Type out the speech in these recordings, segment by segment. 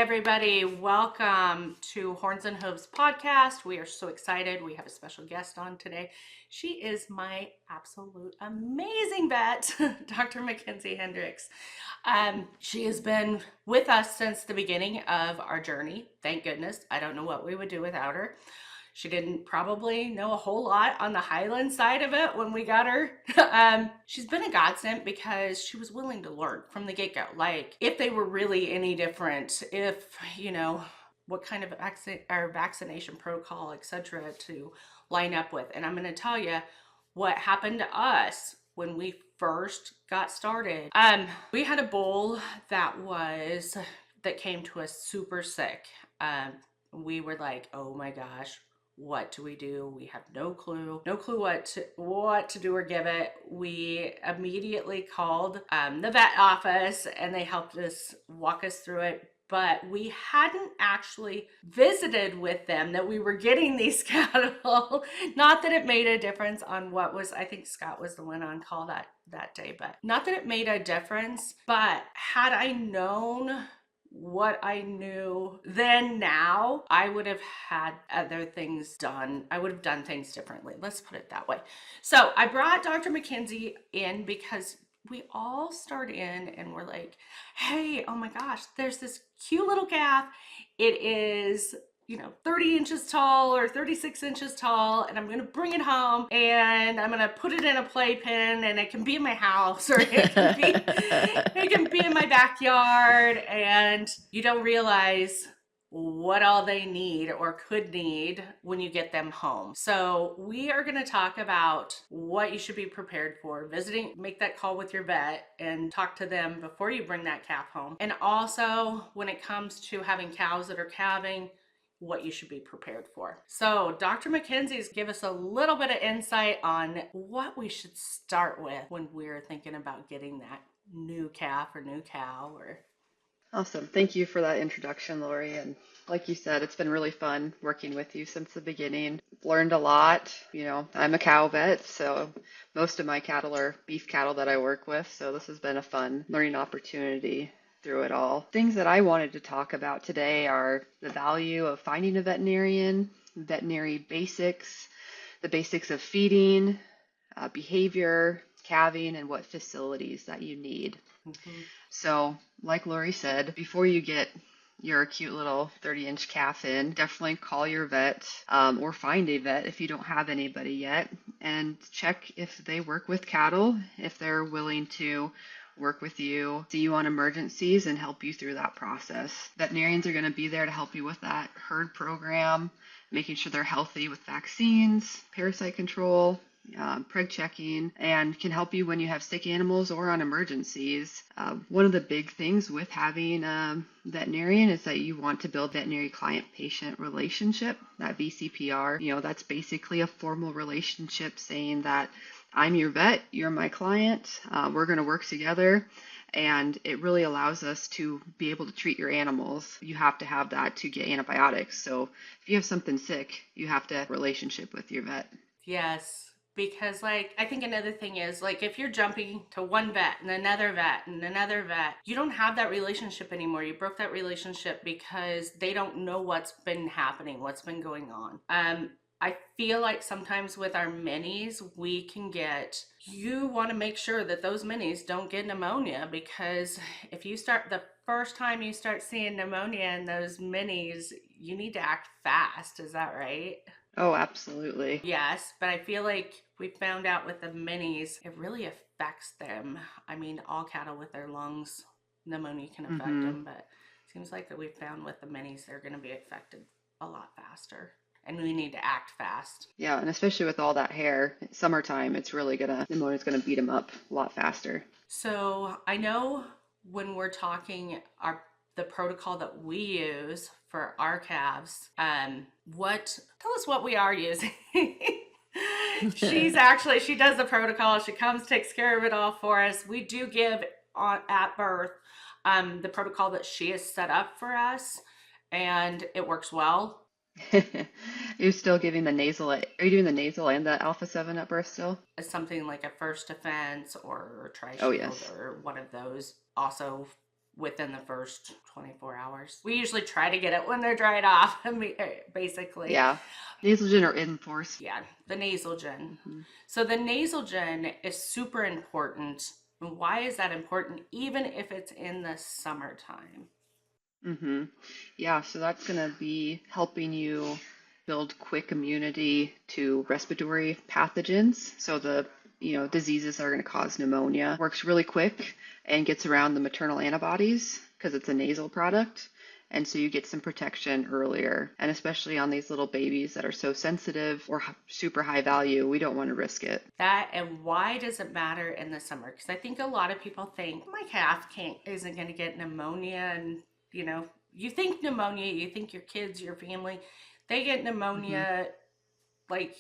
everybody. Welcome to Horns and Hooves podcast. We are so excited. We have a special guest on today. She is my absolute amazing vet, Dr. McKenzie Hendrix. She has been with us since the beginning of our journey. Thank goodness. I don't know what we would do without her. She didn't probably know a whole lot on the Highland side of it when we got her. She's been a godsend because she was willing to learn from the get-go. Like, if they were really any different, if, what kind of vaccination protocol, etc., to line up with. And I'm going to tell you what happened to us when we first got started. We had a bull that came to us super sick. We were like, oh my gosh, what do we do? We have no clue what to do or give it. We immediately called the vet office and they helped us walk us through it. But we hadn't actually visited with them that we were getting these cattle. Not that it made a difference on I think Scott was the one on call that day, but not that it made a difference. But had I known what I knew then now, I would have had other things done. I would have done things differently. Let's put it that way. So I brought Dr. McKenzie in because we all start in and we're like, hey, oh my gosh, there's this cute little calf. It is 30 inches tall or 36 inches tall, and I'm going to bring it home and I'm going to put it in a playpen, and it can be in my house or it can be in my backyard, and you don't realize what all they need or could need when you get them home. So we are going to talk about what you should be prepared for, make that call with your vet and talk to them before you bring that calf home. And also when it comes to having cows that are calving, what you should be prepared for. So Dr. McKenzie's give us a little bit of insight on what we should start with when we're thinking about getting that new calf or new cow. Awesome. Thank you for that introduction, Lori. And like you said, it's been really fun working with you since the beginning. Learned a lot. I'm a cow vet, so most of my cattle are beef cattle that I work with. So this has been a fun learning opportunity through it all. Things that I wanted to talk about today are the value of finding a veterinarian, veterinary basics, the basics of feeding, behavior, calving, and what facilities that you need. Mm-hmm. So, like Lori said, before you get your cute little 30-inch calf in, definitely call your vet or find a vet if you don't have anybody yet, and check if they work with cattle, if they're willing to work with you, see you on emergencies, and help you through that process. Veterinarians are going to be there to help you with that herd program, making sure they're healthy with vaccines, parasite control, preg checking, and can help you when you have sick animals or on emergencies. One of the big things with having a veterinarian is that you want to build veterinary client-patient relationship, that VCPR. That's basically a formal relationship saying that I'm your vet, you're my client, we're going to work together, and it really allows us to be able to treat your animals. You have to have that to get antibiotics. So if you have something sick, you have to have a relationship with your vet. Yes. Because I think another thing is if you're jumping to one vet and another vet and another vet, you don't have that relationship anymore. You broke that relationship because they don't know what's been happening, what's been going on. I feel like sometimes with our minis, you want to make sure that those minis don't get pneumonia, because if the first time you start seeing pneumonia in those minis, you need to act fast. Is that right? Oh, absolutely. Yes, but I feel like we found out with the minis, it really affects them. I mean, all cattle with their lungs, pneumonia can affect them, but it seems like that we found with the minis, they're going to be affected a lot faster. And we need to act fast. Yeah, and especially with all that hair, summertime, pneumonia's gonna beat them up a lot faster. So I know when we're talking the protocol that we use for our calves, tell us what we are using. She does the protocol. She comes, takes care of it all for us. We do give at birth the protocol that she has set up for us, and it works well. You're still giving the nasal. Are you doing the nasal and the Alpha 7 at birth still? It's something like a First Defense or Tri-Shield. Oh, yes. Or one of those. Also within the first 24 hours. We usually try to get it when they're dried off, basically. Yeah. Nasal gen or Enforce. Yeah, the nasal gen. Hmm. So the nasal gen is super important. And why is that important, even if it's in the summertime? Hmm. Yeah, so that's going to be helping you build quick immunity to respiratory pathogens. So the diseases that are going to cause pneumonia works really quick and gets around the maternal antibodies because it's a nasal product. And so you get some protection earlier. And especially on these little babies that are so sensitive or super high value, we don't want to risk it. That, and why does it matter in the summer? Because I think a lot of people think my calf isn't going to get pneumonia, and you think pneumonia, you think your kids, your family, they get Hmm. pneumonia like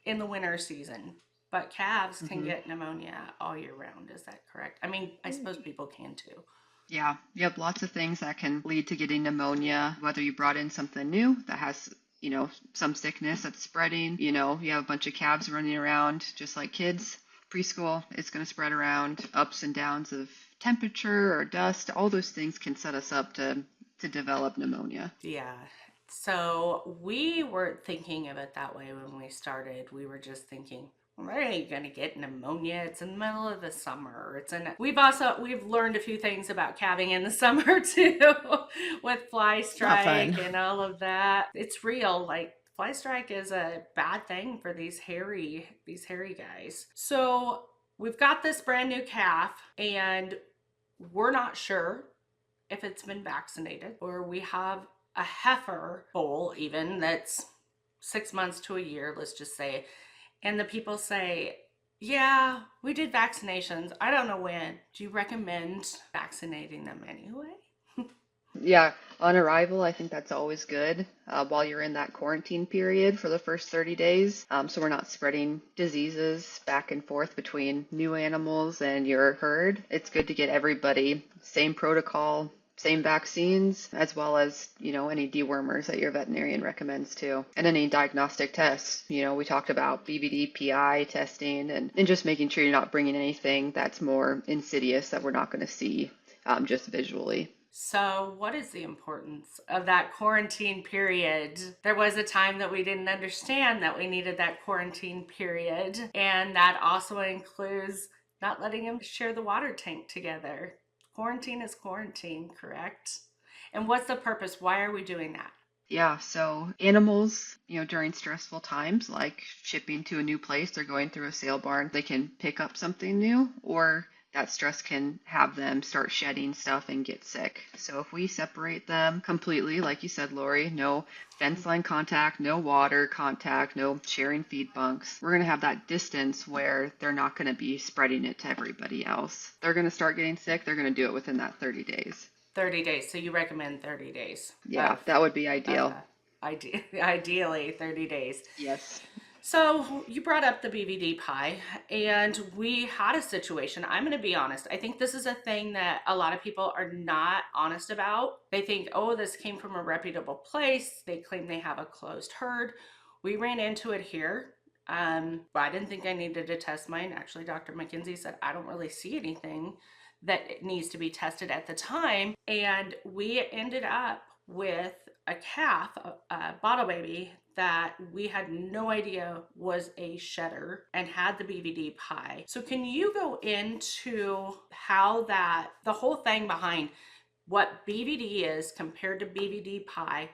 in the winter season, but calves can Hmm. get pneumonia all year round. Is that correct? I mean, I suppose people can too. Yeah, yep, lots of things that can lead to getting pneumonia, whether you brought in something new that has, some sickness that's spreading, you have a bunch of calves running around just like kids. Preschool, it's going to spread around. Ups and downs of temperature or dust, all those things can set us up to develop pneumonia. Yeah. So we weren't thinking of it that way when we started. We were just thinking, where are you gonna get pneumonia? It's in the middle of the summer. We've learned a few things about calving in the summer too, with fly Not strike fun. and all of that. It's real. Like fly strike is a bad thing for these hairy guys. So we've got this brand new calf, and we're not sure if it's been vaccinated, or we have a heifer foal even that's 6 months to a year, let's just say, and the people say, yeah, we did vaccinations, I don't know when, do you recommend vaccinating them anyway? Yeah, on arrival, I think that's always good while you're in that quarantine period for the first 30 days. So we're not spreading diseases back and forth between new animals and your herd. It's good to get everybody same protocol, same vaccines, as well as, any dewormers that your veterinarian recommends too. And any diagnostic tests. We talked about BVD, PI testing and just making sure you're not bringing anything that's more insidious that we're not going to see just visually. So, what is the importance of that quarantine period? There was a time that we didn't understand that we needed that quarantine period, and that also includes not letting them share the water tank together. Quarantine is quarantine, correct? And what's the purpose? Why are we doing that? Yeah, so animals, during stressful times like shipping to a new place, they're going through a sale barn, they can pick up something new, or that stress can have them start shedding stuff and get sick. So if we separate them completely, like you said, Lori, no fence line contact, no water contact, no sharing feed bunks, we're going to have that distance where they're not going to be spreading it to everybody else. They're going to start getting sick, they're going to do it within that 30 days. 30 days. So you recommend 30 days Yeah, of that would be ideal. ideally 30 days. Yes. So you brought up the BVD pie, and we had a situation. I'm going to be honest. I think this is a thing that a lot of people are not honest about. They think, oh, this came from a reputable place. They claim they have a closed herd. We ran into it here. But I didn't think I needed to test mine. Actually, Dr. McKenzie said, I don't really see anything that needs to be tested at the time. And we ended up with a calf, a bottle baby, that we had no idea was a shedder and had the BVD pie. So can you go into how the whole thing behind what BVD is compared to BVD pie,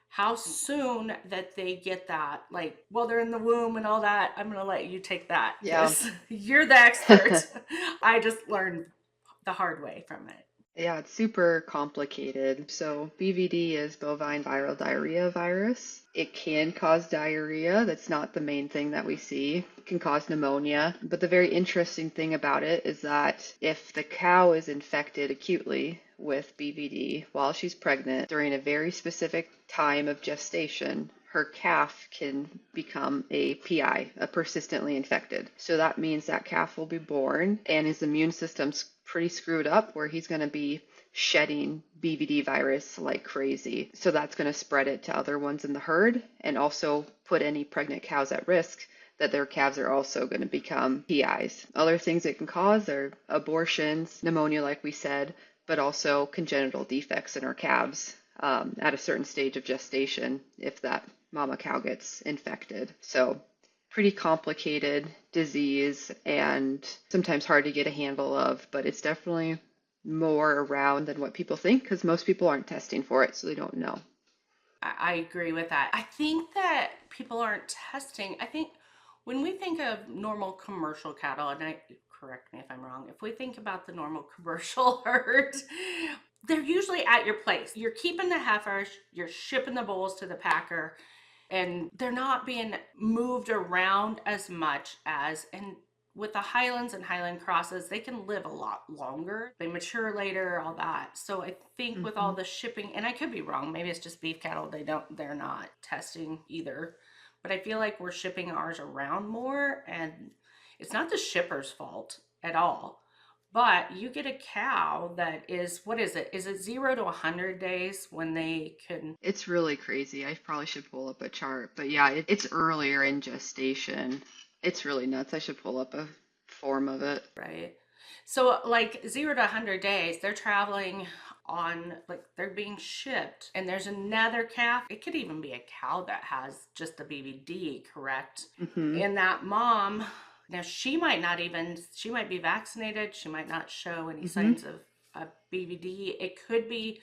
how soon that they get that, like, well, they're in the womb and all that. I'm going to let you take that Yeah. because you're the expert. I just learned the hard way from it. Yeah, it's super complicated. So, BVD is bovine viral diarrhea virus. It can cause diarrhea. That's not the main thing that we see. It can cause pneumonia. But the very interesting thing about it is that if the cow is infected acutely with BVD while she's pregnant during a very specific time of gestation, her calf can become a PI, a persistently infected. So that means that calf will be born and his immune system's pretty screwed up where he's going to be shedding BVD virus like crazy. So that's going to spread it to other ones in the herd and also put any pregnant cows at risk that their calves are also going to become PIs. Other things it can cause are abortions, pneumonia, like we said, but also congenital defects in our calves at a certain stage of gestation if that mama cow gets infected. So pretty complicated disease and sometimes hard to get a handle of, but it's definitely more around than what people think because most people aren't testing for it, so they don't know. I agree with that. I think that people aren't testing. I think when we think of normal commercial cattle, and correct me if I'm wrong, if we think about the normal commercial herd, they're usually at your place. You're keeping the heifers, you're shipping the bulls to the packer, and they're not being moved around as much as, and with the Highlands and Highland crosses, they can live a lot longer. They mature later, all that. So I think with all Hmm. the shipping, and I could be wrong, maybe it's just beef cattle, they're not testing either. But I feel like we're shipping ours around more, and it's not the shipper's fault at all. But you get a cow that is, what is it? Is it 0 to 100 days when they can? It's really crazy. I probably should pull up a chart, but yeah, it's earlier in gestation. It's really nuts. I should pull up a form of it. Right. So, like 0 to 100 days, they're traveling on, like, they're being shipped, and there's another calf. It could even be a cow that has just a BVD, correct? Hmm. And that mom, now she might be vaccinated, she might not show any Hmm. signs of a BVD. It could be,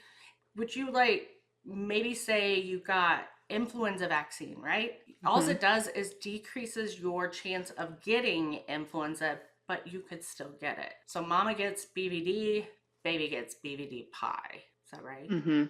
would you like maybe say you got influenza vaccine, right? All Hmm. it does is decreases your chance of getting influenza, but you could still get it. So mama gets BVD, baby gets BVD pie. Is that right? Hmm.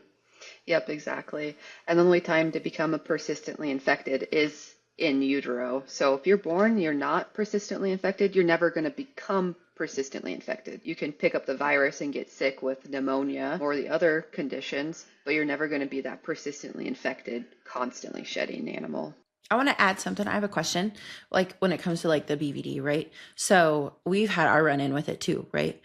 Yep, exactly. And the only time to become a persistently infected is in utero. So if you're born, you're not persistently infected, you're never going to become persistently infected. You can pick up the virus and get sick with pneumonia or the other conditions, but you're never going to be that persistently infected, constantly shedding animal. I want to add something. I have a question. Like when it comes to like the BVD, right? So we've had our run in with it too, right?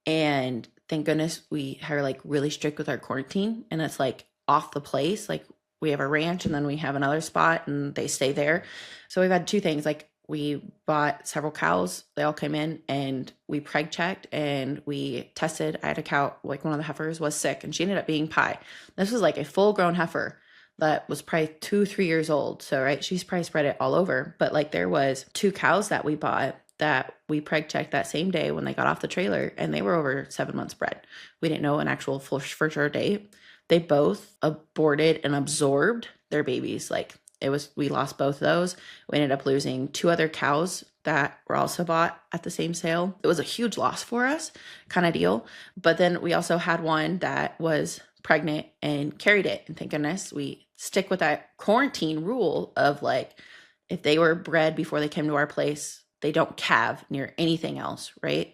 And thank goodness we are like really strict with our quarantine and it's like off the place. Like we have a ranch and then we have another spot and they stay there. So we've had two things. Like we bought several cows. They all came in and we preg checked and we tested. I had a cow, like one of the heifers was sick and she ended up being pie. This was like a full grown heifer that was probably 2, 3 years old. So, right, she's probably spread it all over. But like there was two cows that we bought that we preg checked that same day when they got off the trailer and they were over 7 months bred. We didn't know an actual for sure date. They both aborted and absorbed their babies. Like it was, we lost both of those. We ended up losing two other cows that were also bought at the same sale. It was a huge loss for us, kind of deal. But then we also had one that was pregnant and carried it. And thank goodness we stick with that quarantine rule of like, if they were bred before they came to our place, they don't calve near anything else, right?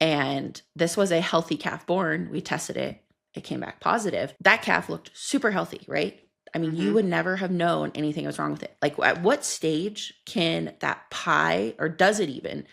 And this was a healthy calf born. We tested it. It came back positive. That calf looked super healthy, right? I mean, you Hmm. would never have known anything was wrong with it. Like, at what stage can that pie, or does it even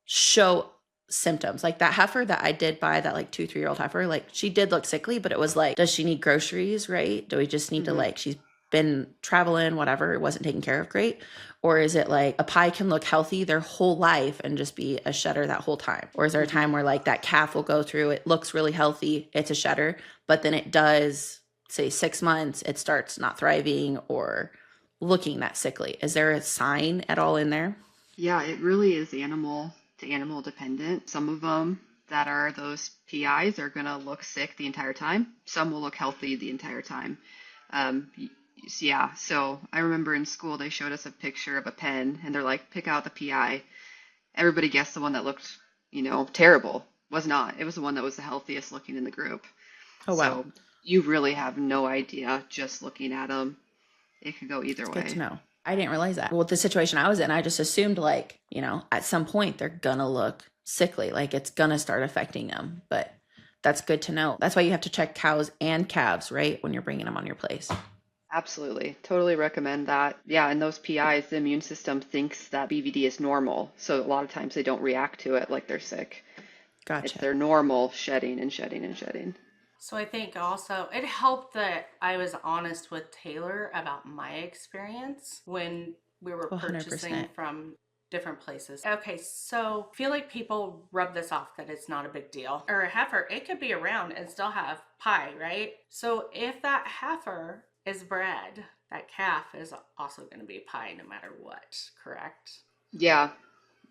show symptoms? Like that heifer that I did buy, that like 2, 3 year old heifer, like she did look sickly, but it was like, does she need groceries, right? Do we just need to Hmm. like, she's been traveling, whatever, it wasn't taken care of great? Or is it like a pie can look healthy their whole life and just be a shedder that whole time? Or is there a Hmm. time where like that calf will go through, it looks really healthy, it's a shedder, but then it does, say 6 months, it starts not thriving or looking that sickly? Is there a sign at all in there? Yeah, it really is animal to animal dependent. Some of them that are those PIs are going to look sick the entire time. Some will look healthy the entire time. Yeah, so I remember in school they showed us a picture of a pen and they're like, pick out the PI. Everybody guessed the one that looked, terrible. Was not. It was the one that was the healthiest looking in the group. Oh, wow. So you really have no idea just looking at them. It could go either It's good to way. know. I didn't realize that. Well, the situation I was in, I just assumed like, at some point they're gonna look sickly, like it's gonna start affecting them. But that's good to know. That's why you have to check cows and calves, right? When you're bringing them on your place. Absolutely. Totally recommend that. Yeah, and those PIs, the immune system thinks that BVD is normal. So a lot of times they don't react to it like they're sick. It's Gotcha. their normal shedding and shedding and shedding. So I think also it helped that I was honest with Taylor about my experience when we were Well, purchasing 100%. from different places. Okay, so I feel like people rub this off that it's not a big deal. Or a heifer, it could be around and still have pie, right? So if that heifer is bred, that calf is also going to be pie no matter what, correct? Yeah.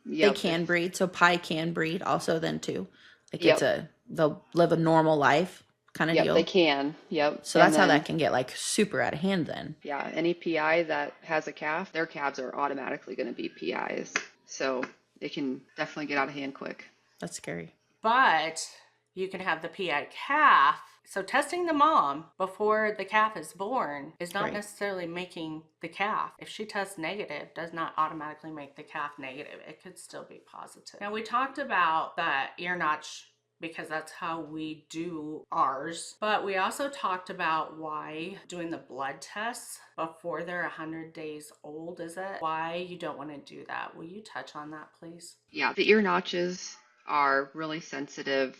They Yep. can breed, so pie can breed also then too. Like Yep. they'll live a normal life kind of Yep. They deal. can. Yep. So And that's how that then, can get like super out of hand then. yeah, any PI that has a calf, their calves are automatically going to be PIs. So it can definitely get out of hand quick. That's scary. But you can have the PI calf. So testing the mom before the calf is born is not Right. necessarily making the calf. If she tests negative, does not automatically make the calf negative. It could still be positive. Now we talked about the ear notch because that's how we do ours. But we also talked about why doing the blood tests before they're 100 days old, is it? Why you don't want to do that. Will you touch on that, please? Yeah, the ear notches are really sensitive.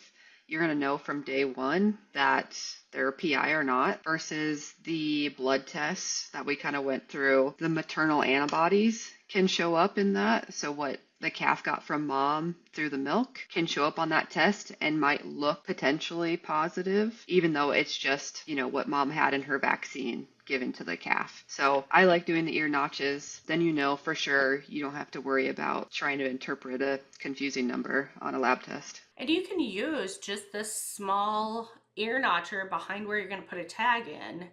You're going to know from day one that they're PI or not, versus the blood tests that we kind of went through. The maternal antibodies can show up in that. So what the calf got from mom through the milk can show up on that test and might look potentially positive, even though it's just, what mom had in her vaccine given to the calf. So I like doing the ear notches. Then for sure you don't have to worry about trying to interpret a confusing number on a lab test. And you can use just this small ear notcher behind where you're going to put a tag in.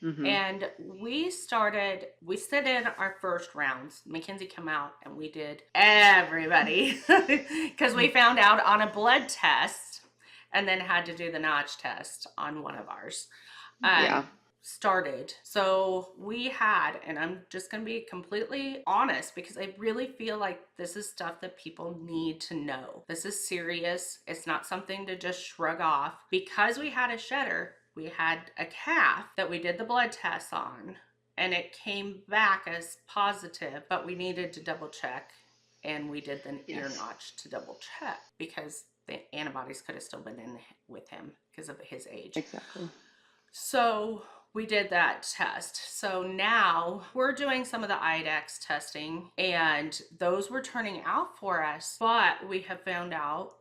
Mm-hmm. And we sit in our first rounds. McKenzie come out and we did everybody because we found out on a blood test and then had to do the notch test on one of ours. Yeah. Started. So we had, and I'm just going to be completely honest because I really feel like this is stuff that people need to know. This is serious. It's not something to just shrug off. Because we had a shedder, we had a calf that we did the blood tests on, and it came back as positive, but we needed to double check, and we did the ear notch to double check because the antibodies could have still been in with him because of his age. Exactly. So we did that test. So now we're doing some of the IDEX testing, and those were turning out for us, but we have found out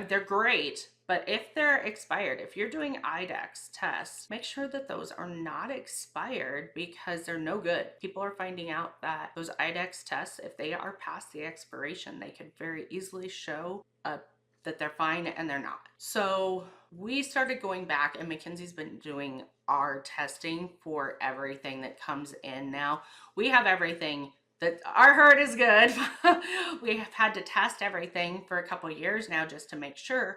they're great. But if they're expired, if you're doing IDEX tests, make sure that those are not expired because they're no good. People are finding out that those IDEX tests, if they are past the expiration, they could very easily show that they're fine and they're not. So we started going back, and McKenzie's been doing our testing for everything that comes in now. We have everything that our herd is good. We have had to test everything for a couple of years now just to make sure.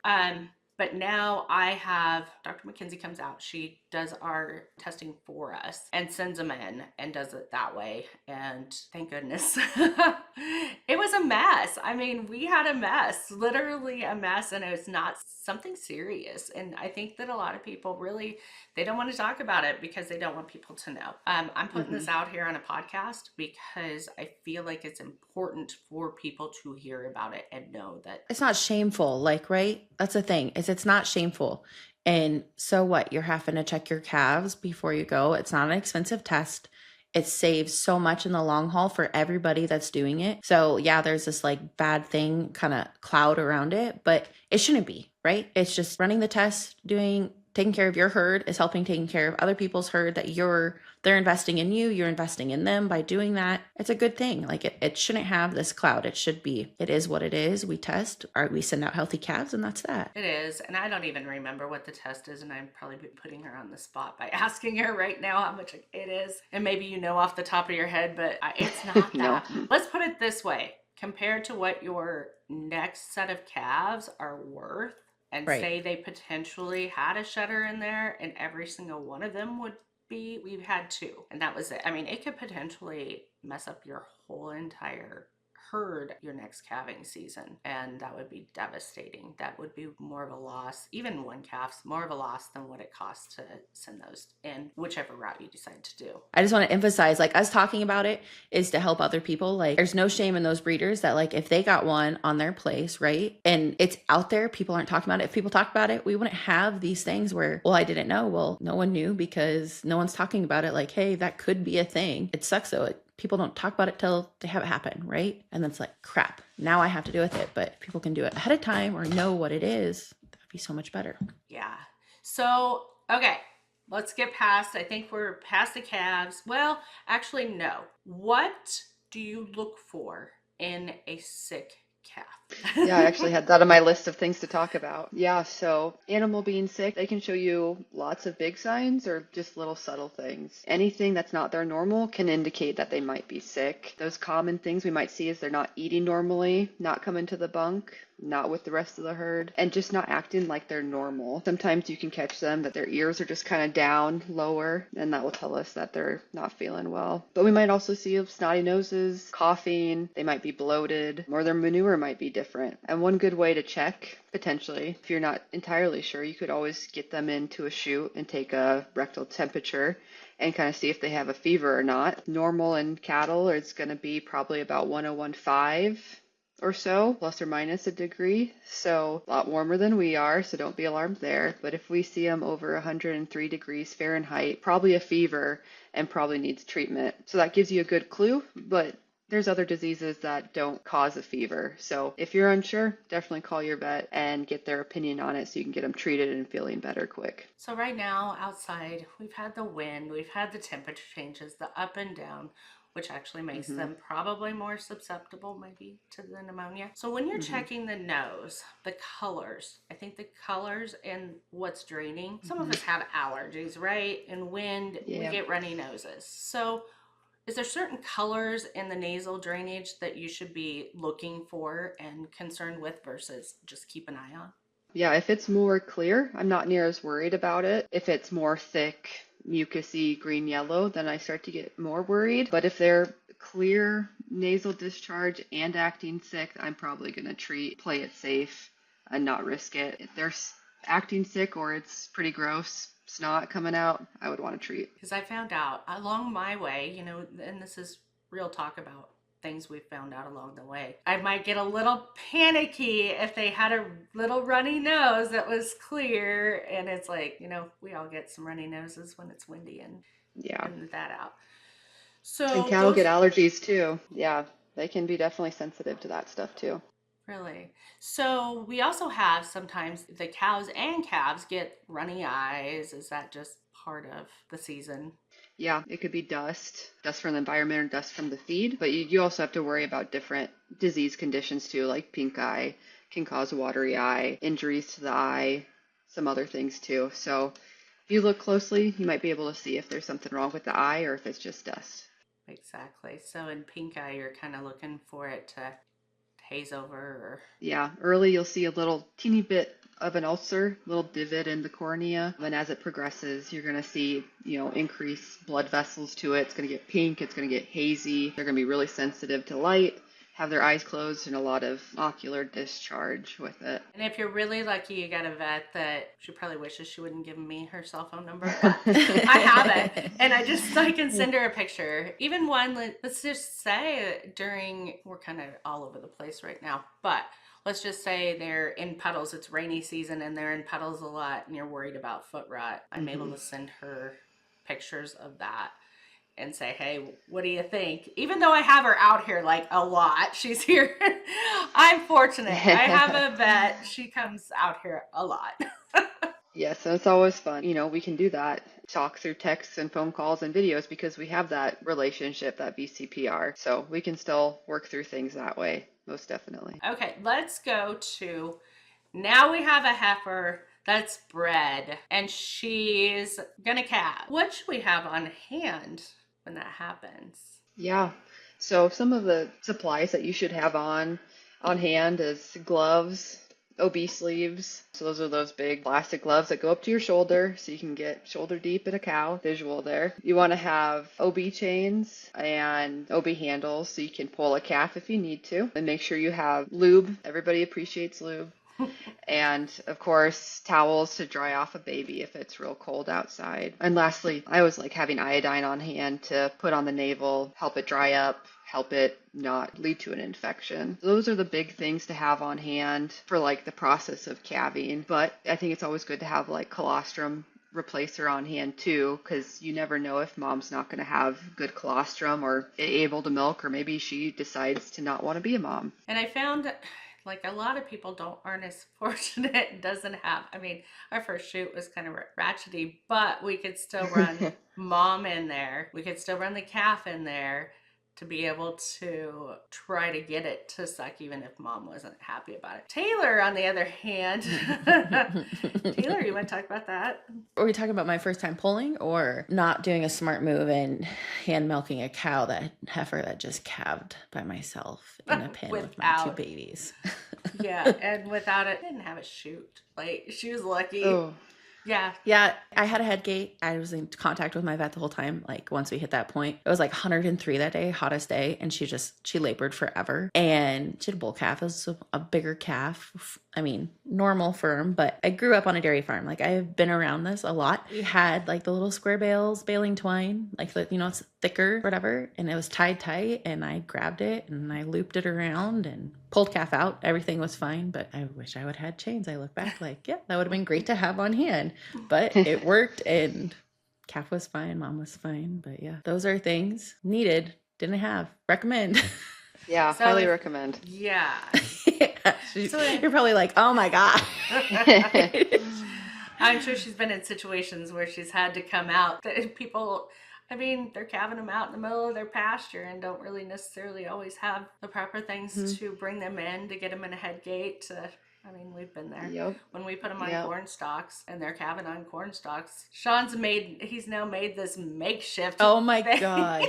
But now I have, Dr. McKenzie comes out, she does our testing for us and sends them in and does it that way. And thank goodness. It was a mess. I mean, we had a mess, literally a mess, and it was not something serious. And I think that a lot of people really, they don't want to talk about it because they don't want people to know. I'm putting this out here on a podcast because I feel like it's important for people to hear about it and know that it's not shameful, like, right? That's the thing, is it's not shameful. And so what? You're having to check your calves before you go. It's not an expensive test. It saves so much in the long haul for everybody that's doing it. So yeah, there's this like bad thing kind of cloud around it, but it shouldn't be, right? It's just running the test, taking care of your herd is helping taking care of other people's herd that they're investing in you, you're investing in them by doing that. It's a good thing. Like it shouldn't have this cloud. It should be, it is what it is. We test, or we send out healthy calves, and that's that. it is. And I don't even remember what the test is, and I'd probably be putting her on the spot by asking her right now how much it is. And maybe you know off the top of your head, but it's not that. No. Let's put it this way. Compared to what your next set of calves are worth, and Right. say they potentially had a shedder in there and every single one of them would be, we've had 2 and that was it. I mean, it could potentially mess up your whole entire herd your next calving season, and that would be devastating. That would be more of a loss. Even one calf's more of a loss than what it costs to send those in, whichever route you decide to do. I just want to emphasize, like, us talking about it is to help other people. Like, there's no shame in those breeders that, like, if they got one on their place, right, and it's out there, people aren't talking about it. If people talk about it, we wouldn't have these things where, well, I didn't know. Well, no one knew because no one's talking about it. Like, hey, that could be a thing. It sucks though. people don't talk about it till they have it happen, right? And then it's like, crap, now I have to deal with it. But if people can do it ahead of time or know what it is, that'd be so much better. Yeah. So, okay, let's get past, I think we're past the calves. Well, actually, no. What do you look for in a sick calf? Yeah, I actually had that on my list of things to talk about. Yeah, so animal being sick, they can show you lots of big signs or just little subtle things. Anything that's not their normal can indicate that they might be sick. Those common things we might see is they're not eating normally, not coming to the bunk, not with the rest of the herd, and just not acting like they're normal. Sometimes you can catch them that their ears are just kind of down, lower, and that will tell us that they're not feeling well. But we might also see snotty noses, coughing, they might be bloated, or their manure might be different. And one good way to check, potentially, if you're not entirely sure, you could always get them into a chute and take a rectal temperature and kind of see if they have a fever or not. Normal in cattle is going to be probably about 1015 or so, plus or minus a degree. So a lot warmer than we are, so don't be alarmed there. But if we see them over 103 degrees Fahrenheit, probably a fever and probably needs treatment. So that gives you a good clue, but there's other diseases that don't cause a fever. So if you're unsure, definitely call your vet and get their opinion on it so you can get them treated and feeling better quick. So right now outside, we've had the wind, we've had the temperature changes, the up and down, which actually makes them probably more susceptible maybe to the pneumonia. So when you're checking the nose, the colors, I think the colors and what's draining, some of us have allergies, right? And wind, we Yeah. get runny noses. So is there certain colors in the nasal drainage that you should be looking for and concerned with versus just keep an eye on? Yeah, if it's more clear, I'm not near as worried about it. If it's more thick, mucousy, green, yellow, then I start to get more worried. But if they're clear nasal discharge and acting sick, I'm probably going to play it safe and not risk it. If they're acting sick or it's pretty gross, snot coming out, I would want to treat. Because I found out along my way, you know, and this is real talk about things we found out along the way. I might get a little panicky if they had a little runny nose that was clear. And it's like, you know, we all get some runny noses when it's windy and Yeah. that out. And So cattle get allergies too. Yeah, they can be definitely sensitive to that stuff too. really. So we also have sometimes the cows and calves get runny eyes. Is that just part of the season? Yeah, it could be dust from the environment or dust from the feed, but you also have to worry about different disease conditions too, like pink eye can cause watery eye, injuries to the eye, some other things too. So if you look closely, you might be able to see if there's something wrong with the eye or if it's just dust. Exactly. So in pink eye, you're kind of looking for it to haze over or Yeah, early you'll see a little teeny bit of an ulcer, little divot in the cornea. And as it progresses, you're going to see, increased blood vessels to it. It's going to get pink. It's going to get hazy. They're going to be really sensitive to light, have their eyes closed, and a lot of ocular discharge with it. And if you're really lucky, you got a vet that she probably wishes she wouldn't give me her cell phone number, but I have it. And I can send her a picture. Even one, let's just say we're kind of all over the place right now, but let's just say they're in puddles. It's rainy season and they're in puddles a lot and you're worried about foot rot. I'm able to send her pictures of that and say, hey, what do you think? Even though I have her out here like a lot, she's here. I'm fortunate. I have a vet. She comes out here a lot. Yes, and it's always fun. We can do that, talk through texts and phone calls and videos because we have that relationship, that VCPR. So we can still work through things that way, most definitely. Okay, let's go to, now we have a heifer that's bred and she's gonna calve. What should we have on hand when that happens? Yeah. So some of the supplies that you should have on hand is gloves, OB sleeves. So those are those big plastic gloves that go up to your shoulder so you can get shoulder deep in a cow, visual there. You want to have OB chains and OB handles so you can pull a calf if you need to. And make sure you have lube. Everybody appreciates lube. And of course, towels to dry off a baby if it's real cold outside. And lastly, I always like having iodine on hand to put on the navel, help it dry up, help it not lead to an infection. Those are the big things to have on hand for like the process of calving. But I think it's always good to have like colostrum replacer on hand too, because you never know if mom's not going to have good colostrum or able to milk, or maybe she decides to not want to be a mom. And I found like a lot of people aren't as fortunate, doesn't have, I mean, our first shoot was kind of ratchety, but we could still run mom in there. We could still run the calf in there to be able to try to get it to suck even if mom wasn't happy about it. Taylor, on the other hand, Taylor, you want to talk about that? Are we talking about my first time pulling or not doing a smart move and hand milking a cow, that heifer that just calved by myself in a pen with my 2 babies? Yeah, and without it, I didn't have a shoot. Like, she was lucky. Oh. Yeah. Yeah, I had a head gate. I was in contact with my vet the whole time. Like once we hit that point, it was like 103 that day, hottest day. And she labored forever. And she had a bull calf. It was a bigger calf. I mean, normal firm, but I grew up on a dairy farm. Like I've been around this a lot. We had like the little square bales, baling twine, like the, it's thicker, whatever. And it was tied tight, and I grabbed it and I looped it around and pulled calf out. Everything was fine, but I wish I would have had chains. I look back like, yeah, that would have been great to have on hand, but it worked and calf was fine. Mom was fine. But yeah, those are things needed. Didn't have. Recommend. Yeah, so highly recommend. Yeah. Yeah, you're probably like, oh my God. I'm sure she's been in situations where she's had to come out. People, I mean, they're calving them out in the middle of their pasture and don't really necessarily always have the proper things to bring them in, to get them in a head gate. I mean, we've been there. Yep. When we put them on corn stalks and they're calving on corn stalks, he's now made this makeshift Oh my thing. God.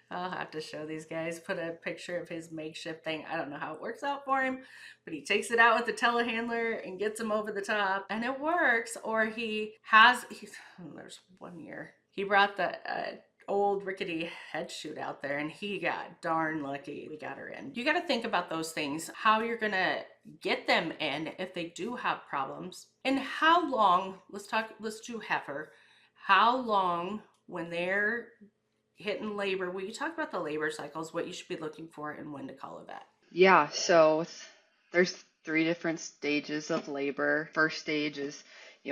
I'll have to show these guys, put a picture of his makeshift thing. I don't know how it works out for him, but he takes it out with the telehandler and gets him over the top, and it works. Or there's one year, he brought the old rickety head chute out there, and he got darn lucky. We got her in. You got to think about those things, how you're going to get them in if they do have problems, and how long, let's do heifer, how long when they're hitting labor. Will you talk about the labor cycles, what you should be looking for, and when to call a vet? Yeah, so there's 3 different stages of labor. First stage is,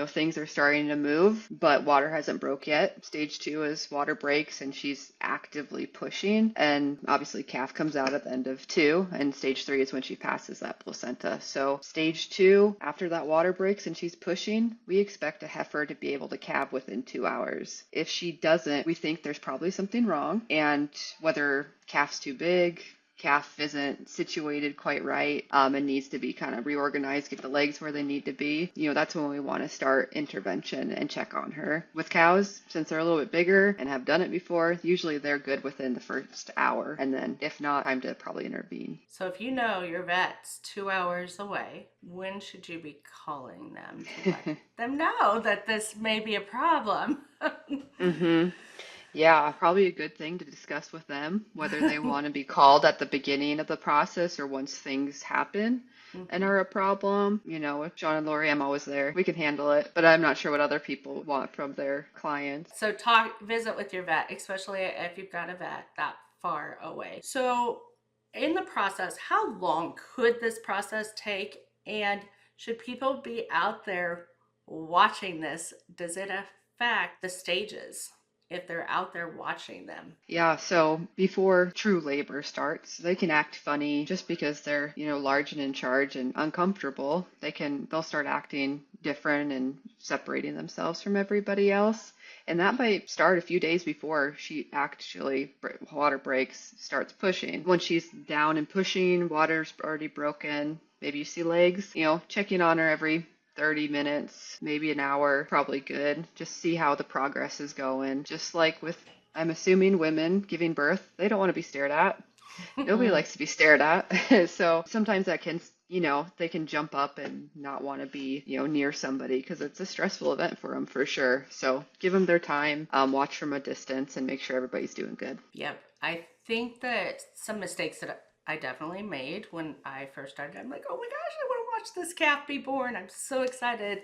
things are starting to move, but water hasn't broke yet. Stage 2 is water breaks and she's actively pushing, and obviously calf comes out at the end of 2, and stage 3 is when she passes that placenta. So stage 2, after that water breaks and she's pushing, we expect a heifer to be able to calve within 2 hours. If she doesn't, we think there's probably something wrong, and whether calf's too big, calf isn't situated quite right, and needs to be kind of reorganized, get the legs where they need to be, that's when we want to start intervention and check on her. With cows, since they're a little bit bigger and have done it before, usually they're good within the first hour, and then if not, time to probably intervene. So if you know your vet's 2 hours away, when should you be calling them to let them know that this may be a problem? Yeah, probably a good thing to discuss with them, whether they want to be called at the beginning of the process or once things happen and are a problem. With John and Lori, I'm always there. We can handle it, but I'm not sure what other people want from their clients. So visit with your vet, especially if you've got a vet that far away. So in the process, how long could this process take? And should people be out there watching this? Does it affect the stages if they're out there watching them? Yeah, so before true labor starts, they can act funny just because they're, large and in charge and uncomfortable. They'll start acting different and separating themselves from everybody else. And that might start a few days before she actually water breaks, starts pushing. When she's down and pushing, water's already broken. Maybe you see legs, checking on her every 30 minutes, maybe an hour, probably good. Just see how the progress is going. Just like with, I'm assuming, women giving birth, they don't want to be stared at. Nobody likes to be stared at. So sometimes that can, they can jump up and not want to be, near somebody because it's a stressful event for them for sure. So give them their time, watch from a distance, and make sure everybody's doing good. Yep. I think that some mistakes that I definitely made when I first started, I'm like, oh my gosh, I want to watch this calf be born. I'm so excited.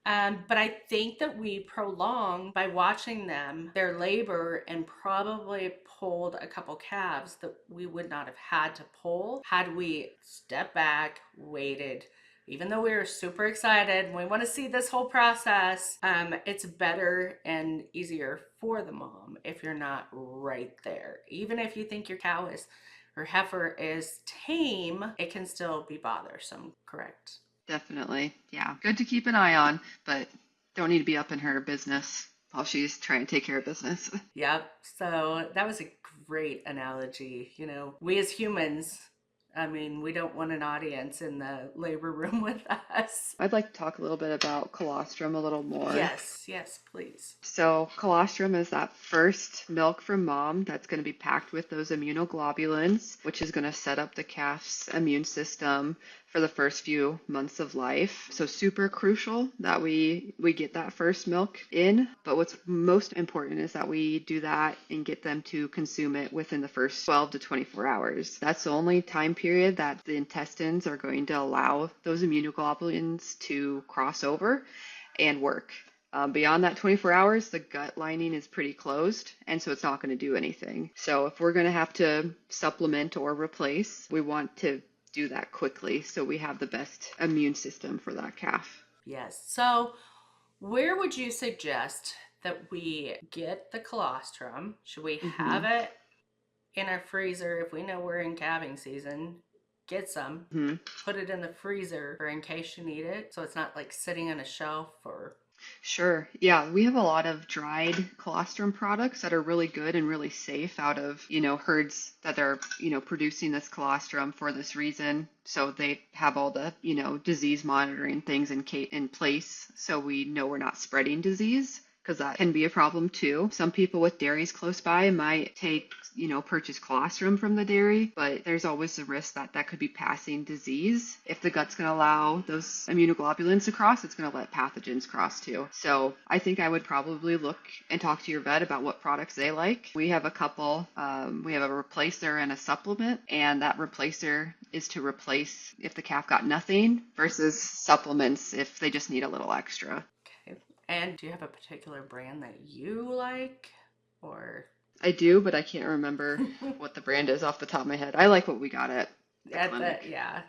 But I think that we prolonged by watching them, their labor, and probably pulled a couple calves that we would not have had to pull had we stepped back, waited, even though we're super excited and we want to see this whole process, it's better and easier for the mom if you're not right there. Even if you think your cow is or heifer is tame, it can still be bothersome, correct? Definitely. Yeah. Good to keep an eye on, but don't need to be up in her business while she's trying to take care of business. Yep. So that was a great analogy. We as humans, I mean, we don't want an audience in the labor room with us. I'd like to talk a little bit about colostrum a little more. Yes, please. So colostrum is that first milk from mom that's going to be packed with those immunoglobulins, which is going to set up the calf's immune system for the first few months of life. So super crucial that we get that first milk in. But what's most important is that we do that and get them to consume it within the first 12 to 24 hours. That's the only time period that the intestines are going to allow those immunoglobulins to cross over and work. Beyond that 24 hours, the gut lining is pretty closed, and so it's not going to do anything. So if we're going to have to supplement or replace, we want to do that quickly so we have the best immune system for that calf. Yes. So where would you suggest that we get the colostrum? Should we have it in our freezer if we know we're in calving season? Get some, put it in the freezer for in case you need it, so it's not like sitting on a shelf or... Sure. Yeah, we have a lot of dried colostrum products that are really good and really safe out of, herds that are, producing this colostrum for this reason. So they have all the, disease monitoring things in place so we know we're not spreading disease, because that can be a problem too. Some people with dairies close by might purchase colostrum from the dairy, but there's always the risk that that could be passing disease. If the gut's going to allow those immunoglobulins to cross, it's going to let pathogens cross too. So I think I would probably look and talk to your vet about what products they like. We have a couple. We have a replacer and a supplement, and that replacer is to replace if the calf got nothing versus supplements if they just need a little extra. Okay. And do you have a particular brand that you like, or? I do, but I can't remember what the brand is off the top of my head. I like what we got at the clinic. Yeah.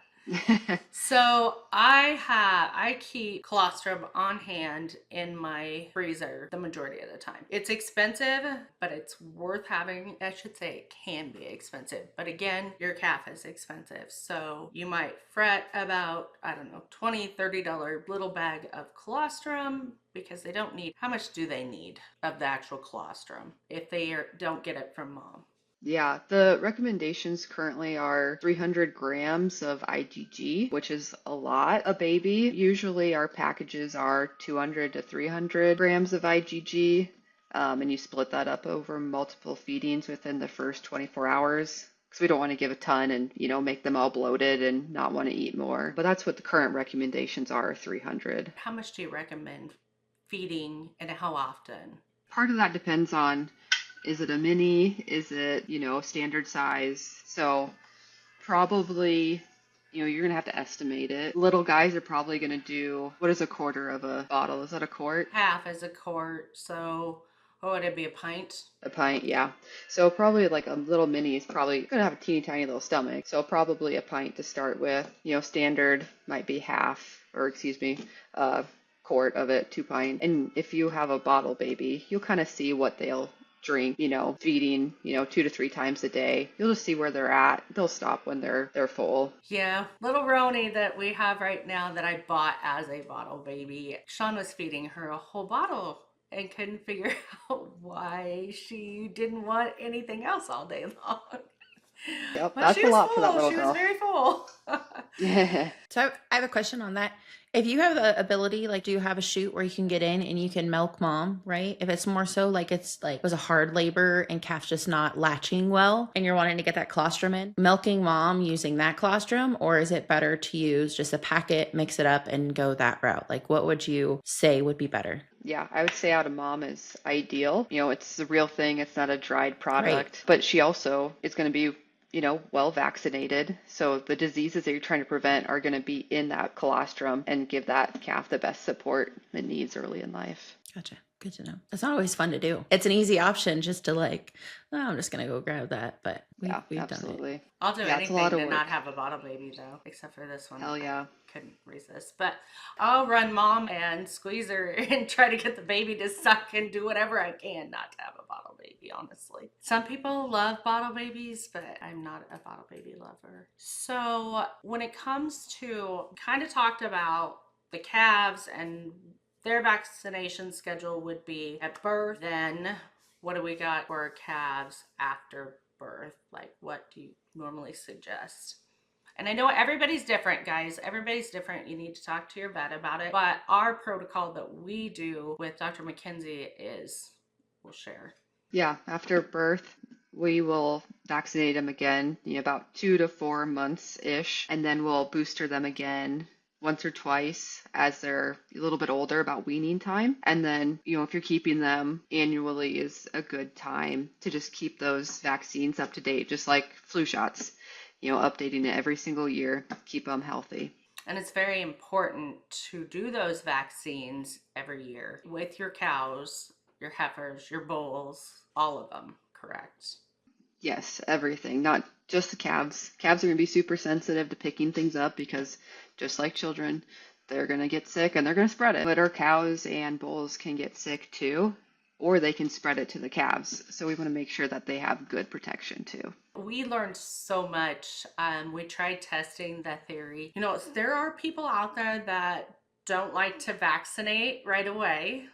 So I keep colostrum on hand in my freezer the majority of the time. It's expensive, but it's worth having. I should say it can be expensive, but again, your calf is expensive. So you might fret about, I don't know, $20-$30 little bag of colostrum because they don't need, how much do they need of the actual colostrum if they don't get it from mom? Yeah, the recommendations currently are 300 grams of IgG, which is a lot. A baby, usually our packages are 200 to 300 grams of IgG, and you split that up over multiple feedings within the first 24 hours. Because we don't want to give a ton and, make them all bloated and not want to eat more. But that's what the current recommendations are, 300. How much do you recommend feeding and how often? Part of that depends on, is it a mini? Is it, standard size? So probably, you're going to have to estimate it. Little guys are probably going to do, what is a quarter of a bottle? Is that a quart? Half is a quart. So, would it be a pint? A pint, yeah. So probably like a little mini is probably going to have a teeny tiny little stomach. So probably a pint to start with. Standard might be quart of it, 2 pint. And if you have a bottle baby, you'll kind of see what they'll drink, feeding, 2 to 3 times a day. You'll just see where they're at. They'll stop when they're full. Yeah. Little Roni that we have right now that I bought as a bottle baby, Sean was feeding her a whole bottle and couldn't figure out why she didn't want anything else all day long. Yep, that's a lot for that little girl. She was very full. Yeah. So I have a question on that. If you have the ability, like, do you have a chute where you can get in and you can milk mom, right? If it's more so like it was a hard labor and calf's just not latching well and you're wanting to get that colostrum in, milking mom using that colostrum, or is it better to use just a packet, mix it up and go that route? Like, what would you say would be better? Yeah, I would say out of mom is ideal. It's the real thing. It's not a dried product, Right. But she also is going to be well vaccinated. So the diseases that you're trying to prevent are going to be in that colostrum and give that calf the best support it needs early in life. Gotcha. Good to know. It's not always fun to do. It's an easy option just to like, oh, I'm just gonna go grab that. But Yeah, we've done it. absolutely. I'll do Yeah, it's a anything lot of to not work. have a bottle baby though, except for this one. Hell yeah. Couldn't resist. But I'll run mom and squeeze her and try to get the baby to suck and do whatever I can not to have a bottle baby, honestly. Some people love bottle babies, but I'm not a bottle baby lover. So when it comes to, kind of talked about the calves and their vaccination schedule would be at birth. Then what do we got for calves after birth? Like, what do you normally suggest? And I know everybody's different, guys. Everybody's different. You need to talk to your vet about it. But our protocol that we do with Dr. McKenzie is, we'll share. Yeah, after birth, we will vaccinate them again, about 2 to 4 months-ish, and then we'll booster them again once or twice as they're a little bit older, about weaning time. And then, if you're keeping them annually is a good time to just keep those vaccines up to date, just like flu shots, updating it every single year, keep them healthy. And it's very important to do those vaccines every year with your cows, your heifers, your bulls, all of them, correct? Yes, everything, not just the calves. Calves are going to be super sensitive to picking things up because just like children, they're going to get sick and they're going to spread it. But our cows and bulls can get sick too, or they can spread it to the calves. So we want to make sure that they have good protection too. We learned so much. We tried testing the theory. There are people out there that don't like to vaccinate right away.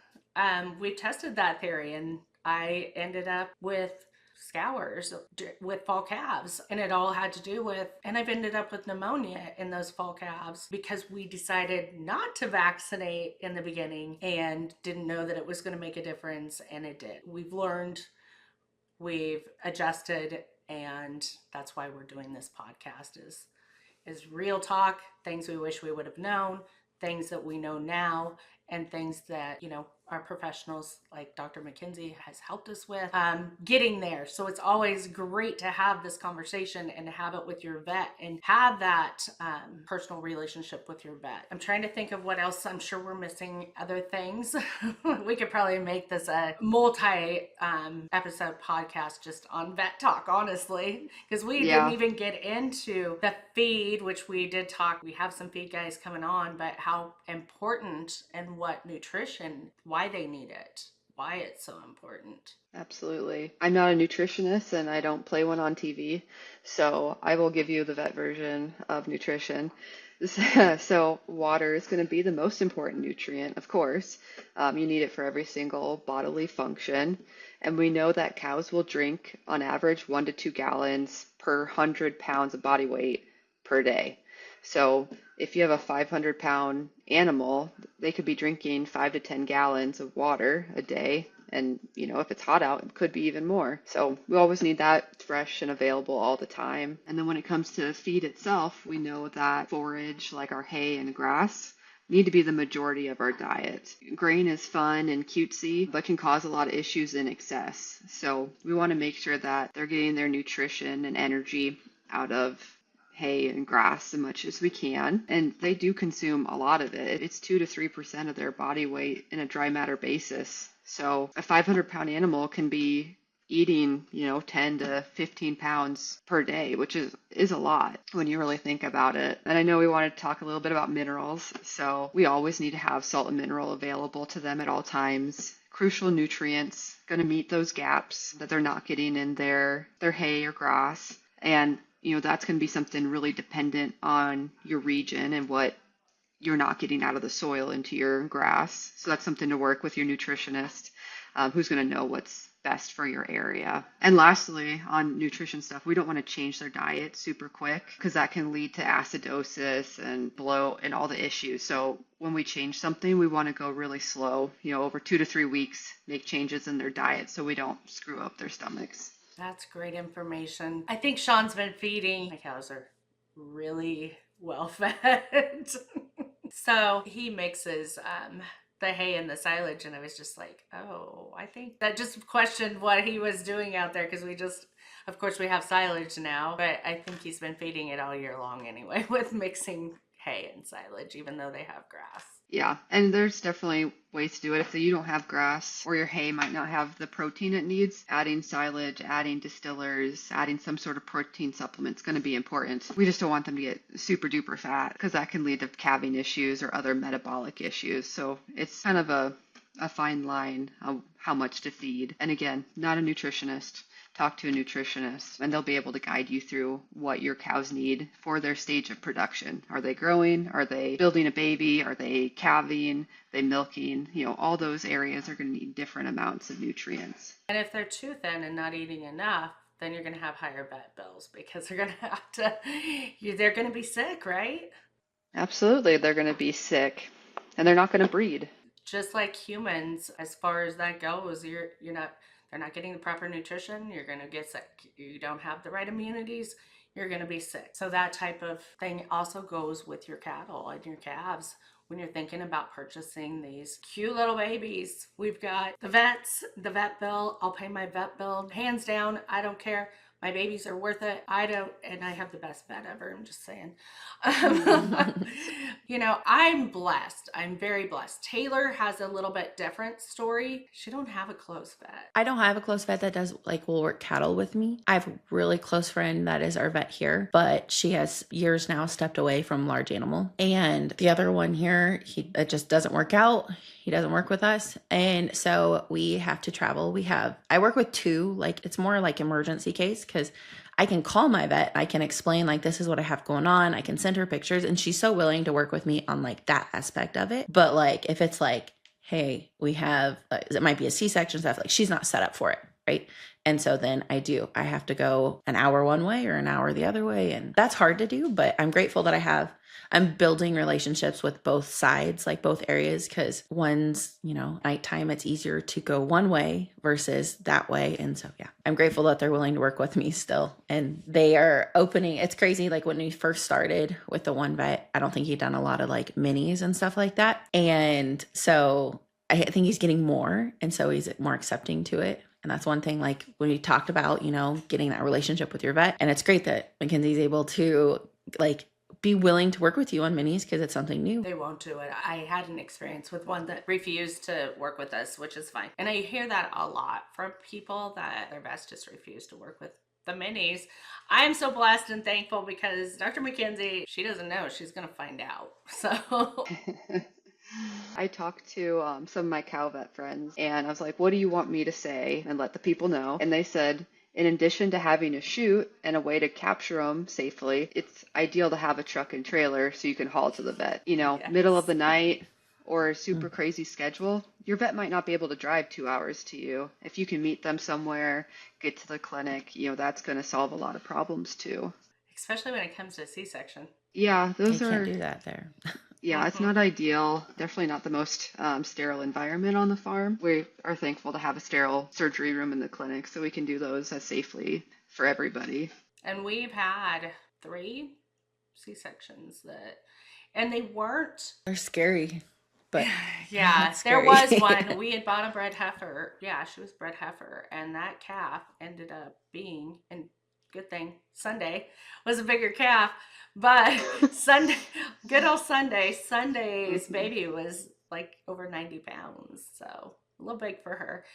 We tested that theory and I ended up with scours with fall calves, and it all had to do with, and I've ended up with pneumonia in those fall calves because we decided not to vaccinate in the beginning and didn't know that it was going to make a difference, and it did. We've learned, we've adjusted, and that's why we're doing this podcast is real talk, things we wish we would have known, things that we know now, and things that our professionals like Dr. McKenzie has helped us with getting there. So it's always great to have this conversation and to have it with your vet and have that personal relationship with your vet. I'm trying to think of what else. I'm sure we're missing other things. We could probably make this a multi-episode podcast just on vet talk, honestly, because we didn't even get into the feed, which we did talk. We have some feed guys coming on, but how important and what nutrition, why they need it, why it's so important. Absolutely. I'm not a nutritionist and I don't play one on TV, so I will give you the vet version of nutrition. So water is going to be the most important nutrient, of course. You need it for every single bodily function. And we know that cows will drink on average 1 to 2 gallons per 100 pounds of body weight per day. So if you have a 500-pound animal, they could be drinking 5 to 10 gallons of water a day. And, if it's hot out, it could be even more. So we always need that fresh and available all the time. And then when it comes to feed itself, we know that forage, like our hay and grass, need to be the majority of our diet. Grain is fun and cutesy, but can cause a lot of issues in excess. So we want to make sure that they're getting their nutrition and energy out of hay and grass as much as we can, and they do consume a lot of it. It's 2 to 3% of their body weight in a dry matter basis. So a 500-pound animal can be eating 10 to 15 pounds per day, which is a lot when you really think about it. And I know we wanted to talk a little bit about minerals, so we always need to have salt and mineral available to them at all times. Crucial nutrients, going to meet those gaps that they're not getting in their hay or grass. And that's going to be something really dependent on your region and what you're not getting out of the soil into your grass. So that's something to work with your nutritionist, who's going to know what's best for your area. And lastly, on nutrition stuff, we don't want to change their diet super quick because that can lead to acidosis and bloat and all the issues. So when we change something, we want to go really slow, over 2 to 3 weeks, make changes in their diet so we don't screw up their stomachs. That's great information. I think Sean's been feeding. My cows are really well fed. So he mixes the hay and the silage, and I was just like, oh, I think that just questioned what he was doing out there because of course we have silage now, but I think he's been feeding it all year long anyway with mixing hay and silage, even though they have grass. Yeah, and there's definitely ways to do it. If you don't have grass or your hay might not have the protein it needs, adding silage, adding distillers, adding some sort of protein supplement is going to be important. We just don't want them to get super duper fat because that can lead to calving issues or other metabolic issues. So it's kind of a fine line of how much to feed. And again, not a nutritionist. Talk to a nutritionist and they'll be able to guide you through what your cows need for their stage of production. Are they growing? Are they building a baby? Are they calving? Are they milking? All those areas are going to need different amounts of nutrients. And if they're too thin and not eating enough, then you're going to have higher vet bills because they're going to have to, they're going to be sick, right? Absolutely. They're going to be sick and they're not going to breed. Just like humans, as far as that goes, they're not getting the proper nutrition, you're going to get sick. You don't have the right immunities, you're going to be sick. So that type of thing also goes with your cattle and your calves. When you're thinking about purchasing these cute little babies, we've got the vet bill. I'll pay my vet bill hands down. I don't care. My babies are worth it. And I have the best vet ever. I'm just saying. I'm blessed. I'm very blessed. Taylor has a little bit different story. She don't have a close vet. I don't have a close vet that will work cattle with me. I have a really close friend that is our vet here, but she has years now stepped away from large animal. And the other one here, it just doesn't work out. He doesn't work with us. And so we have to travel. I work with two, it's more like emergency case because I can call my vet. I can explain this is what I have going on. I can send her pictures and she's so willing to work with me on that aspect of it. But if it's hey, we have, it might be a C-section stuff, she's not set up for it. Right. And so then I have to go an hour one way or an hour the other way. And that's hard to do, but I'm grateful that I'm building relationships with both sides, both areas, because one's, nighttime, it's easier to go one way versus that way. And so, yeah, I'm grateful that they're willing to work with me still. And they are opening, it's crazy. When we first started with the one vet, I don't think he'd done a lot of minis and stuff like that. And so I think he's getting more. And so he's more accepting to it. And that's one thing, when we talked about, getting that relationship with your vet. And it's great that McKenzie's able to be willing to work with you on minis because it's something new. They won't do it. I had an experience with one that refused to work with us, which is fine. And I hear that a lot from people that their vets just refuse to work with the minis. I am so blessed and thankful because Dr. McKenzie, she doesn't know. She's going to find out. So... I talked to some of my cow vet friends and I was like, what do you want me to say and let the people know? And they said, in addition to having a chute and a way to capture them safely, it's ideal to have a truck and trailer so you can haul to the vet. Yes. Middle of the night or a super crazy schedule, your vet might not be able to drive 2 hours to you. If you can meet them somewhere, get to the clinic, that's going to solve a lot of problems too. Especially when it comes to C-section. Yeah, you can't do that there. Yeah, it's not ideal. Definitely not the most sterile environment on the farm. We are thankful to have a sterile surgery room in the clinic so we can do those as safely for everybody. And we've had 3 C-sections and they weren't... They're scary, but... Yeah, there was one. We had bought a bred heifer. Yeah, she was bred heifer. And that calf ended up being, and good thing, Sunday was a bigger calf. But Sunday, good old Sunday's baby was over 90 pounds. So a little big for her.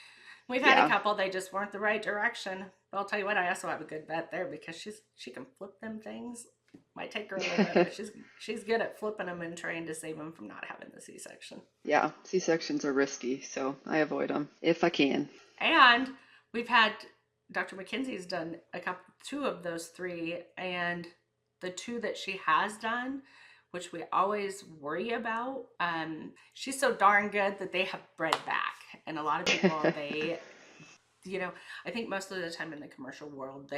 We've had a couple, they just weren't the right direction. But I'll tell you what, I also have a good vet there because she can flip them things. Might take her a little bit, but she's good at flipping them and trying to save them from not having the C-section. Yeah, C-sections are risky, so I avoid them if I can. And we've had, Dr. McKenzie's done 2 of those 3, and the 2 that she has done, which we always worry about, she's so darn good that they have bred back. And a lot of people, I think most of the time in the commercial world,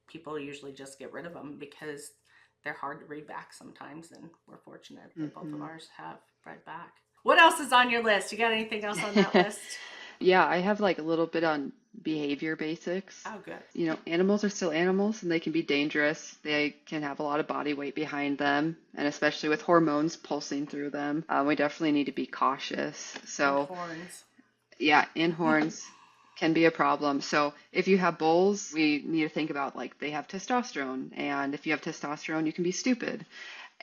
people usually just get rid of them because they're hard to breed back sometimes. And we're fortunate that both of ours have bred back. What else is on your list? You got anything else on that list? Yeah, I have a little bit on behavior basics. Oh, good. Animals are still animals and they can be dangerous. They can have a lot of body weight behind them, and especially with hormones pulsing through them, we definitely need to be cautious. So, and horns. Yeah, and horns can be a problem. So if you have bulls, we need to think about they have testosterone, and if you have testosterone, you can be stupid.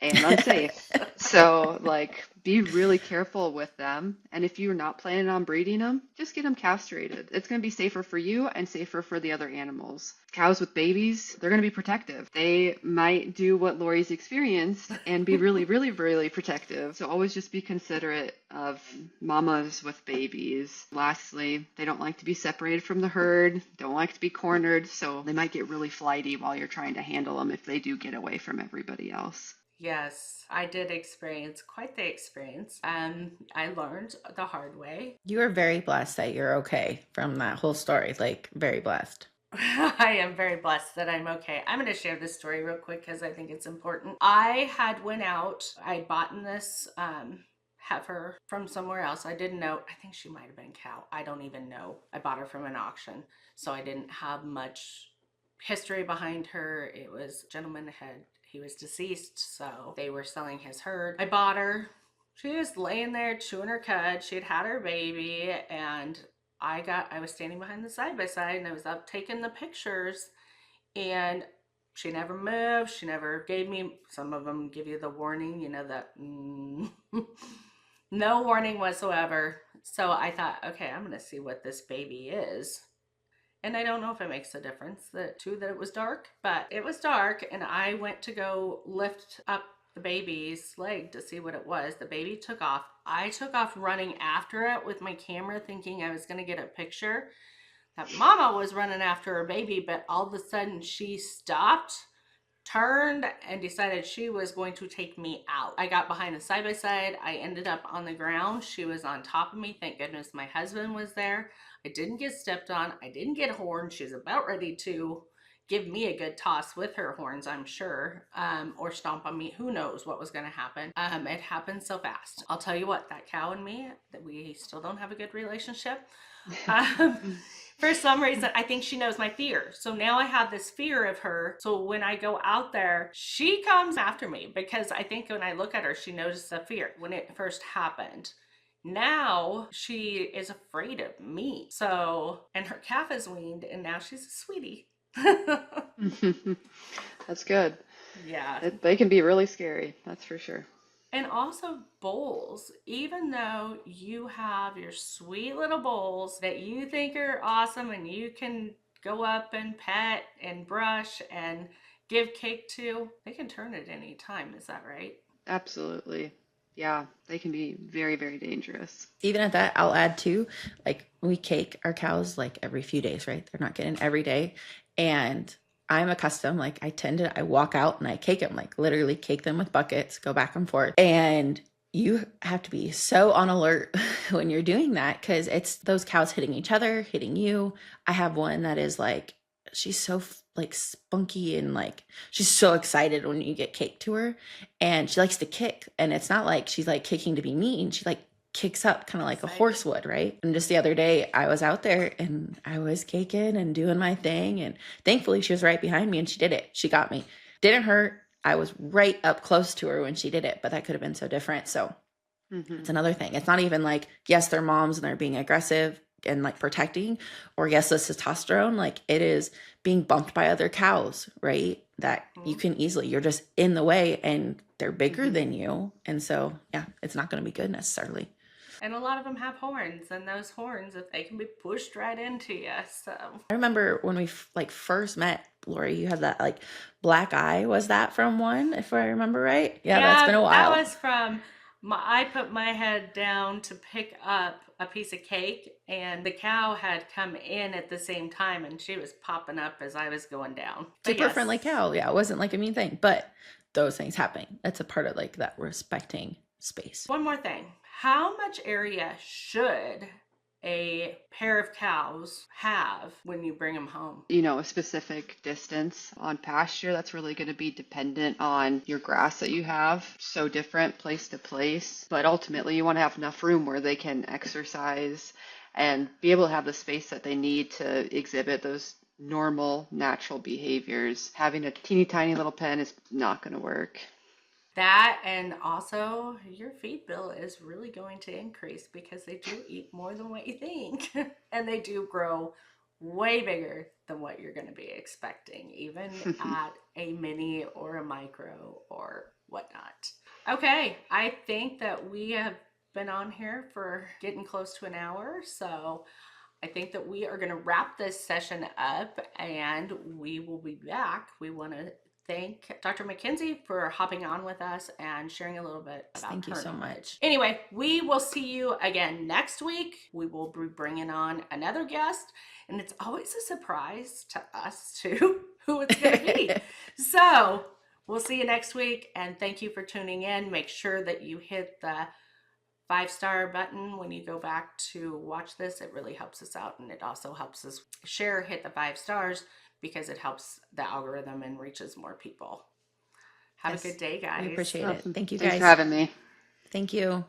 and unsafe. So, like, be really careful with them. And if you're not planning on breeding them, just get them castrated. It's going to be safer for you and safer for the other animals. Cows with babies, they're going to be protective. They might do what Lori's experienced and be really, really, really protective. So always just be considerate of mamas with babies. Lastly, they don't like to be separated from the herd, don't like to be cornered, so they might get really flighty while you're trying to handle them if they do get away from everybody else. Yes, I did experience quite the experience. I learned the hard way. You are very blessed that you're okay from that whole story. Like, very blessed. I am very blessed that I'm okay. I'm going to share this story real quick because I think it's important. I had went out. I bought this heifer from somewhere else. I didn't know. I think she might have been cow. I don't even know. I bought her from an auction, so I didn't have much history behind her. It was a gentleman he was deceased, so they were selling his herd. I bought her. She was laying there chewing her cud. She had had her baby, and I was standing behind the side by side, and I was up taking the pictures, and she never moved. She never gave me, some of them give you the warning, that no warning whatsoever. So I thought, okay, I'm going to see what this baby is. And I don't know if it makes a difference that it was dark, but it was dark, and I went to go lift up the baby's leg to see what it was. The baby took off. I took off running after it with my camera, thinking I was going to get a picture. That mama was running after her baby, but all of a sudden she stopped, turned, and decided she was going to take me out. I got behind the side by side. I ended up on the ground. She was on top of me. Thank goodness my husband was there. I didn't get stepped on. I didn't get horned. She was about ready to give me a good toss with her horns, I'm sure, or stomp on me. Who knows what was going to happen. It happened so fast. I'll tell you what, that cow and me, that we still don't have a good relationship. For some reason, I think she knows my fear. So now I have this fear of her. So when I go out there, she comes after me, because I think when I look at her, she knows the fear when it first happened. Now she is afraid of me. So, and her calf is weaned, and now she's a sweetie. That's good. Yeah. They can be really scary, that's for sure. And also bulls, even though you have your sweet little bulls that you think are awesome and you can go up and pet and brush and give cake to, they can turn at any time. Is that right? Absolutely. Yeah, they can be very, very dangerous. Even at that, I'll add too, like, we cake our cows like every few days, right? They're not getting every day. And I'm accustomed, like, I walk out and I cake them, like literally cake them with buckets, go back and forth. And you have to be so on alert when you're doing that, because it's those cows hitting each other, hitting you. I have one that is like, she's so like spunky, and like she's so excited when you get cake to her, and she likes to kick, and it's not like she's like kicking to be mean. She like kicks up kind of like a horse would, right? And just the other day I was out there and I was caking and doing my thing, and thankfully she was right behind me and she did it. She got me. Didn't hurt. I was right up close to her when she did it, but that could have been so different. So it's another thing. It's not even like, yes, they're moms and they're being aggressive and like protecting, or yes, this is testosterone. Like, it is being bumped by other cows, right? That you can easily, you're just in the way, and they're bigger than you. And so, yeah, it's not going to be good necessarily. And a lot of them have horns, and those horns, if they can be pushed right into you. So I remember when we like first met, Lori, you had that like black eye. Was that from one, if I remember right? Yeah, that's been a while. That was from I put my head down to pick up a piece of cake, and the cow had come in at the same time, and she was popping up as I was going down. But Super yes. friendly cow. Yeah, it wasn't like a mean thing, but those things happen. That's a part of like that respecting space. One more thing. How much area should a pair of cows have when you bring them home? You know, a specific distance on pasture, that's really going to be dependent on your grass that you have. So different place to place. But ultimately, you want to have enough room where they can exercise and be able to have the space that they need to exhibit those normal, natural behaviors. Having a teeny tiny little pen is not going to work. That, and also your feed bill is really going to increase because they do eat more than what you think. And they do grow way bigger than what you're going to be expecting, even at a mini or a micro or whatnot. Okay, I think that we have been on here for getting close to an hour, so I think that we are going to wrap this session up and we will be back. We want to thank Dr. McKenzie for hopping on with us and sharing a little bit about Thank you her so knowledge. much. Anyway, we will see you again next week. We will be bringing on another guest, and it's always a surprise to us too who it's going to be. So we'll see you next week, and thank you for tuning in. Make sure that you hit the 5-star button when you go back to watch this. It really helps us out, and it also helps us hit the 5 stars because it helps the algorithm and reaches more people. Have a good day, guys. We appreciate it. Awesome. Thank you, Thanks guys. for having me. Thank you.